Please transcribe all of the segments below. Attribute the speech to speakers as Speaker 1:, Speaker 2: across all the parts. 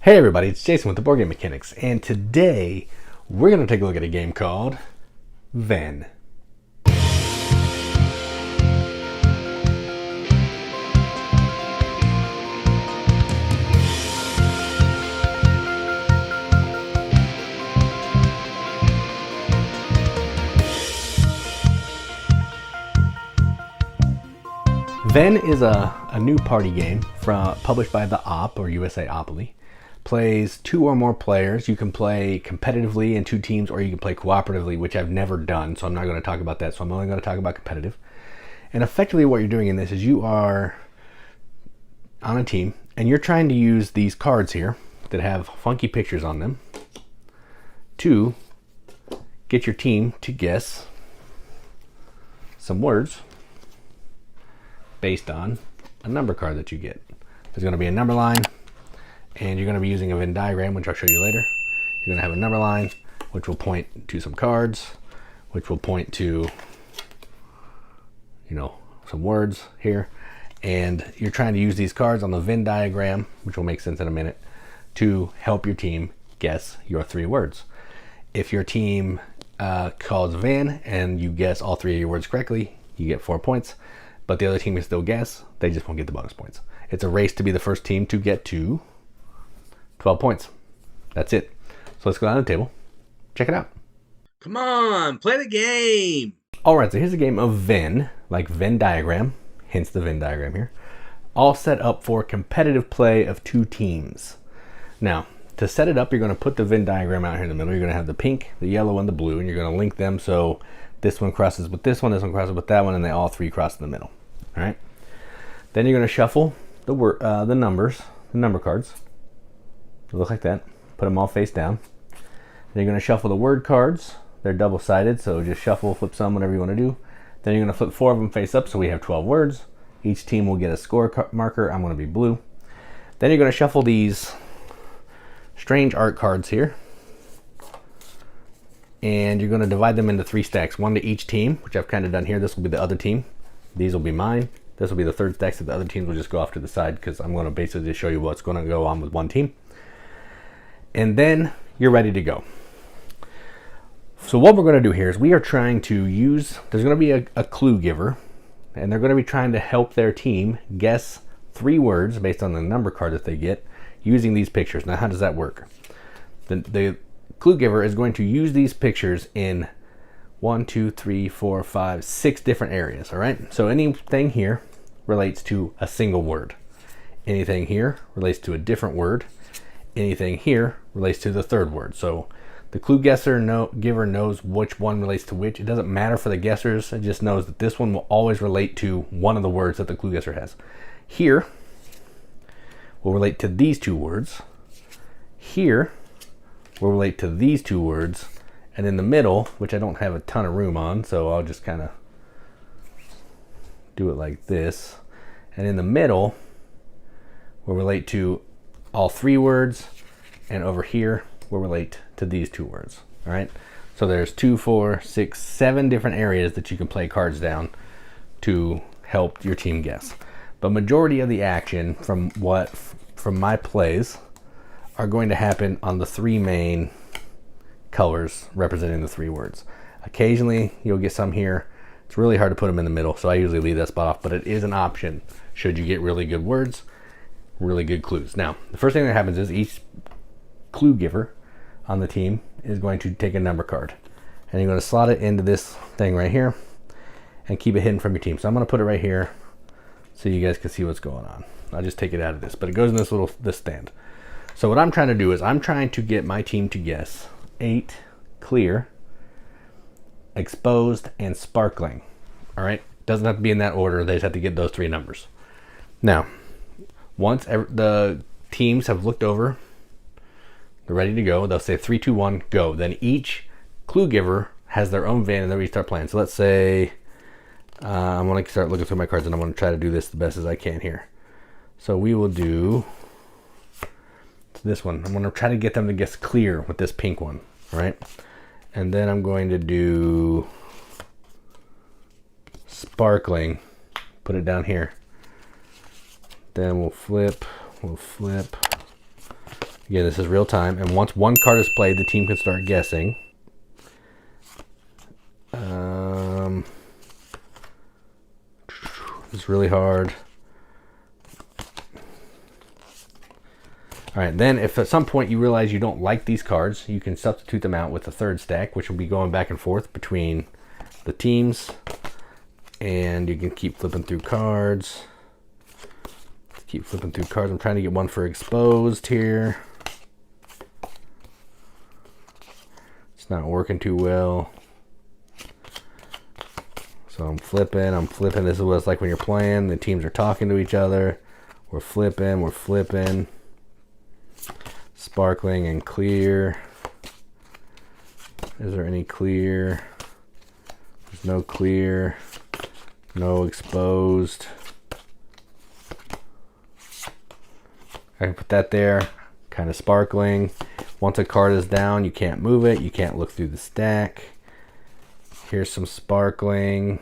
Speaker 1: Hey everybody, it's Jason with the Boardgame Mechanics, and today we're going to take a look at a game called Venn. Venn is a new party game published by the Op, or USA Opoly. Plays two or more players. You can play competitively in two teams, or you can play cooperatively, which I've never done, so I'm not going to talk about that. So I'm only going to talk about competitive. And effectively what you're doing in this is you are on a team, and you're trying to use these cards here that have funky pictures on them to get your team to guess some words based on a number card that you get. There's going to be a number line, and you're going to be using a Venn diagram, which I'll show you later. You're going to have a number line, which will point to some cards, which will point to, some words here. And you're trying to use these cards on the Venn diagram, which will make sense in a minute, to help your team guess your three words. If your team calls Venn and you guess all three of your words correctly, you get 4 points. But the other team can still guess. They just won't get the bonus points. It's a race to be the first team to get to 12 points. That's it. So let's go down to the table. Check it out.
Speaker 2: Come on, play the game.
Speaker 1: All right, so here's a game of Venn, like Venn diagram, hence the Venn diagram here, all set up for competitive play of two teams. Now, to set it up, you're going to put the Venn diagram out here in the middle. You're going to have the pink, the yellow, and the blue, and you're going to link them so this one crosses with this one crosses with that one, and they all three cross in the middle. All right. Then you're going to shuffle the number cards. They look like that. Put them all face down. Then you're going to shuffle the word cards. They're double-sided, so just shuffle, flip some, whatever you want to do. Then you're going to flip 4 of them face up, so we have 12 words. Each team will get a score marker. I'm going to be blue. Then you're going to shuffle these strange art cards here, and you're going to divide them into 3 stacks, one to each team, which I've kind of done here. This will be the other team. These will be mine. This will be the third stack, so the other teams will just go off to the side because I'm going to basically just show you what's going to go on with one team. And then you're ready to go. So what we're going to do here is we are trying to use, there's going to be a clue giver, and they're going to be trying to help their team guess 3 words based on the number card that they get using these pictures. Now, how does that work? The clue giver is going to use these pictures in 1, 2, 3, 4, 5, 6 different areas. All right. So anything here relates to a single word. Anything here relates to a different word. Anything here relates to the third word. So the clue giver knows which one relates to which. It doesn't matter for the guessers. It just knows that this one will always relate to one of the words that the clue guesser has. Here will relate to these 2 words. Here will relate to these 2 words. And in the middle, which I don't have a ton of room on, so I'll just kind of do it like this. And in the middle will relate to all 3 words, and over here will relate to these 2 words. All right. So there's 2, 4, 6, 7 different areas that you can play cards down to help your team guess. But majority of the action from my plays are going to happen on the 3 main colors representing the 3 words. Occasionally you'll get some here. It's really hard to put them in the middle, so I usually leave that spot off, but it is an option should you get really good words, really good clues. Now, the first thing that happens is each clue giver on the team is going to take a number card, and you're going to slot it into this thing right here and keep it hidden from your team. So I'm going to put it right here so you guys can see what's going on. I'll just take it out of this, but it goes in this stand. So what I'm trying to do is I'm trying to get my team to guess 8 clear, exposed, and sparkling. All right. Doesn't have to be in that order. They just have to get those 3 numbers. Now, once the teams have looked over, they're ready to go. They'll say 3, 2, 1, go. Then each clue giver has their own Venn, and then we start playing. So let's say I'm going to start looking through my cards, and I'm going to try to do this the best as I can here. So we will do this one. I'm going to try to get them to guess clear with this pink one. All right. And then I'm going to do sparkling, put it down here. Then we'll flip, Again, this is real time, and once one card is played, the team can start guessing. It's really hard. All right, then if at some point you realize you don't like these cards, you can substitute them out with the third stack, which will be going back and forth between the teams. And you can keep flipping through cards. Keep flipping through cards. I'm trying to get one for exposed here. It's not working too well. So I'm flipping. This is what it's like when you're playing. The teams are talking to each other. We're flipping. Sparkling and clear. Is there any clear? There's no clear. No exposed. I can put that there. Kind of sparkling. Once a card is down, you can't move it. You can't look through the stack. Here's some sparkling.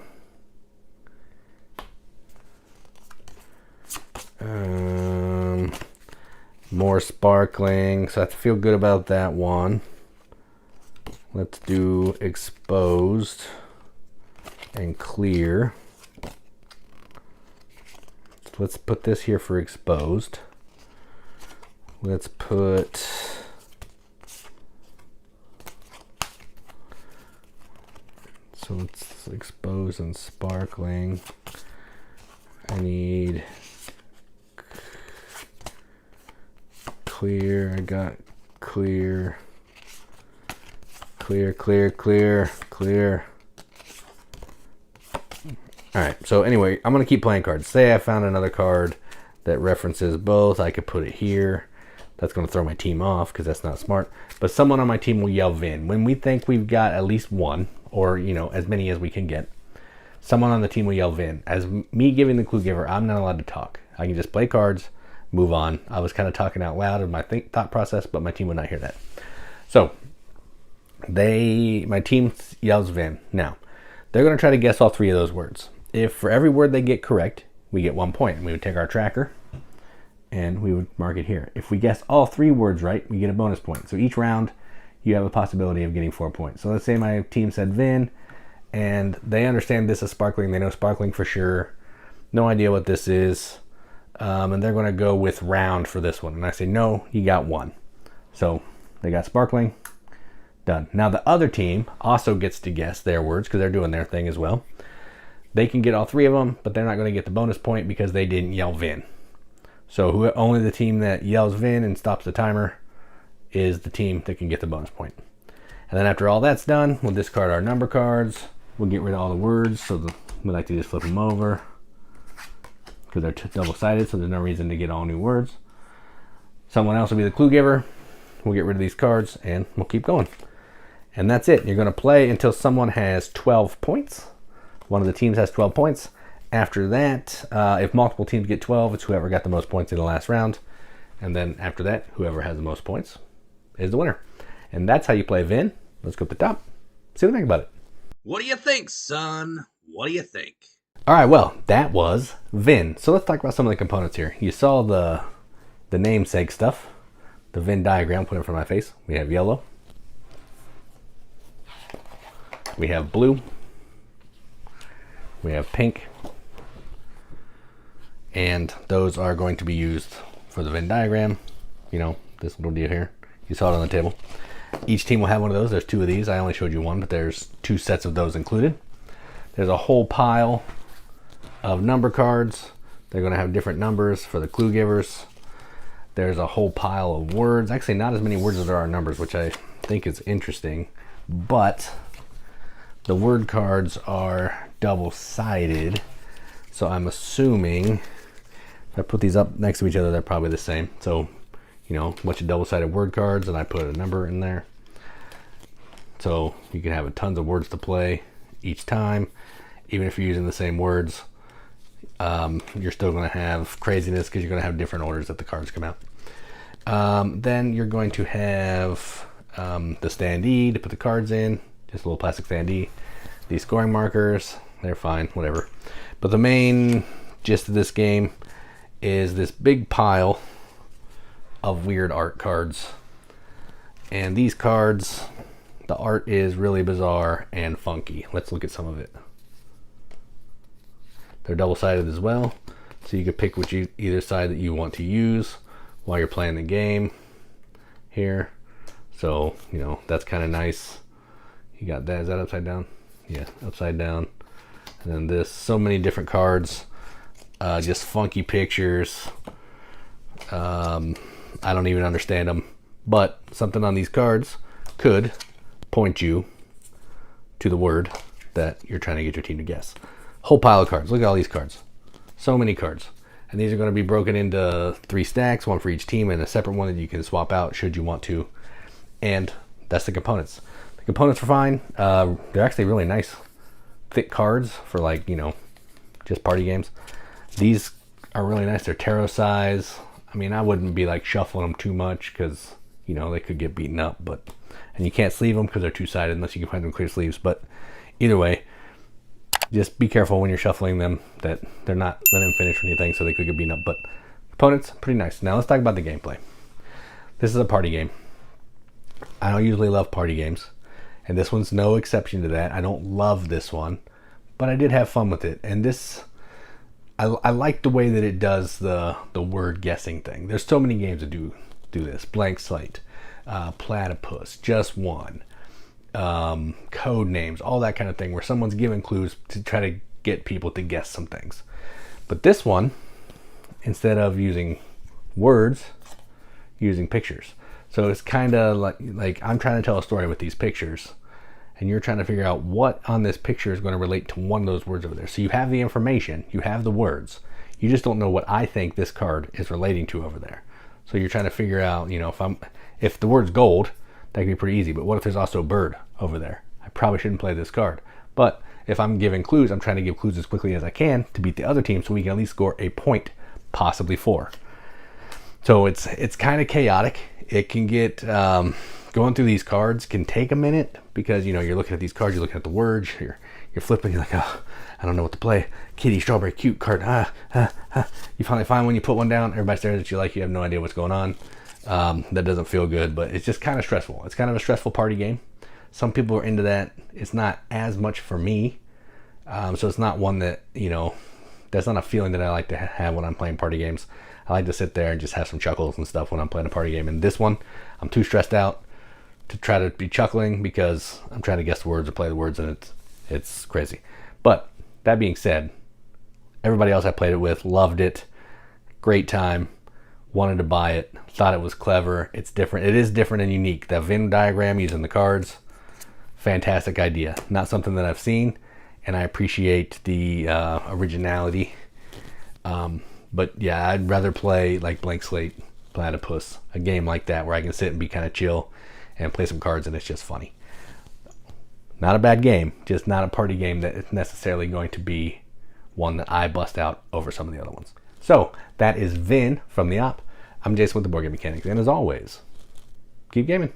Speaker 1: More sparkling. So I have to feel good about that one. Let's do exposed and clear. Let's put this here for exposed. Let's put so let's expose and sparkling. I need clear. I got clear. Clear. Alright, so anyway, I'm going to keep playing cards. Say I found another card that references both. I could put it here. That's going to throw my team off because that's not smart. But someone on my team will yell Venn. When we think we've got at least one, or as many as we can get, someone on the team will yell Venn. As me giving the clue giver, I'm not allowed to talk. I can just play cards, move on. I was kind of talking out loud in my thought process, but my team would not hear that. So, my team yells Venn. Now, they're going to try to guess all three of those words. If for every word they get correct, we get 1 point. And we would take our tracker and we would mark it here. If we guess all three words right, we get a bonus point. So each round, you have a possibility of getting 4 points. So let's say my team said Venn, and they understand this is sparkling. They know sparkling for sure. No idea what this is. And they're going to go with round for this one. And I say, no, you got 1. So they got sparkling. Done. Now the other team also gets to guess their words because they're doing their thing as well. They can get all three of them, but they're not going to get the bonus point because they didn't yell Venn. So only the team that yells Venn and stops the timer is the team that can get the bonus point. And then after all that's done, we'll discard our number cards. We'll get rid of all the words. So we like to just flip them over because they're double-sided, so there's no reason to get all new words. Someone else will be the clue giver. We'll get rid of these cards and we'll keep going. And that's it. You're going to play until someone has 12 points. One of the teams has 12 points. After that, if multiple teams get 12, it's whoever got the most points in the last round. And then after that, whoever has the most points is the winner. And that's how you play Venn. Let's go up the top. See what I think about it.
Speaker 2: What do you think, son? What do you think?
Speaker 1: All right, well, that was Venn. So let's talk about some of the components here. You saw the namesake stuff. The Venn diagram put in front of my face. We have yellow. We have blue. We have pink. And those are going to be used for the Venn diagram. This little deal here. You saw it on the table. Each team will have one of those. There's 2 of these. I only showed you one, but there's 2 sets of those included. There's a whole pile of number cards. They're going to have different numbers for the clue givers. There's a whole pile of words. Actually, not as many words as there are numbers, which I think is interesting. But the word cards are double-sided. So I'm assuming if I put these up next to each other, they're probably the same. So, a bunch of double-sided word cards, and I put a number in there. So you can have tons of words to play each time. Even if you're using the same words, you're still going to have craziness because you're going to have different orders that the cards come out. Then you're going to have the standee to put the cards in. Just a little plastic standee. These scoring markers, they're fine, whatever. But the main gist of this game is this big pile of weird art cards. And these cards, the art is really bizarre and funky. Let's look at some of it. They're double-sided as well, so you can pick which either side that you want to use while you're playing the game here. So, you know, that's kind of nice. You got that. Is that upside down? Yeah, upside down. And then this, so many different cards, just funky pictures. I don't even understand them, but something on these cards could point you to the word that you're trying to get your team to guess. Whole pile of cards. Look at all these cards. So many cards. And these are going to be broken into 3 stacks, one for each team, and a separate one that you can swap out should you want to. And that's the components. The components are fine. They're actually really nice, thick cards for, like, you know, just party games. These are really nice. They're tarot size. I mean, I wouldn't be like shuffling them too much because, you know, they could get beaten up. And you can't sleeve them because they're two-sided unless you can find them clear sleeves. But either way, just be careful when you're shuffling them that they're not unfinished or anything, so they could get beaten up. But components, pretty nice. Now let's talk about the gameplay. This is a party game. I don't usually love party games, and this one's no exception to that. I don't love this one, but I did have fun with it. And this, I like the way that it does the word guessing thing. There's so many games that do this. Blank Slate, Platypus, Just One, code names, all that kind of thing, where someone's giving clues to try to get people to guess some things. But this one, instead of using words, using pictures. So it's kind of like I'm trying to tell a story with these pictures, and you're trying to figure out what on this picture is going to relate to one of those words over there. So you have the information, you have the words, you just don't know what I think this card is relating to over there. So you're trying to figure out, you know, if the word's gold, that can be pretty easy. But what if there's also a bird over there? I probably shouldn't play this card. But if I'm giving clues, I'm trying to give clues as quickly as I can to beat the other team so we can at least score a point, possibly 4. So it's kind of chaotic. It can get, going through these cards can take a minute because, you know, you're looking at these cards, you're looking at the words, you're flipping, you're like, oh, I don't know what to play. Kitty, strawberry, cute card. You finally find one, you put one down, everybody stares at you like you have no idea what's going on. That doesn't feel good, but it's just kind of stressful. It's kind of a stressful party game. Some people are into that. It's not as much for me. So it's not one that, you know, that's not a feeling that I like to have when I'm playing party games. I like to sit there and just have some chuckles and stuff when I'm playing a party game. And this one, I'm too stressed out to try to be chuckling because I'm trying to guess the words or play the words, and it's crazy. But that being said, everybody else I played it with loved it. Great time. Wanted to buy it. Thought it was clever. It's different. It is different and unique. That Venn diagram using the cards, fantastic idea. Not something that I've seen, and I appreciate the originality. But yeah, I'd rather play like Blank Slate, Platypus, a game like that where I can sit and be kind of chill and play some cards, and it's just funny. Not a bad game, just not a party game that is necessarily going to be one that I bust out over some of the other ones. So that is Venn from the Op. I'm Jason with the Boardgame Mechanics, and as always, keep gaming.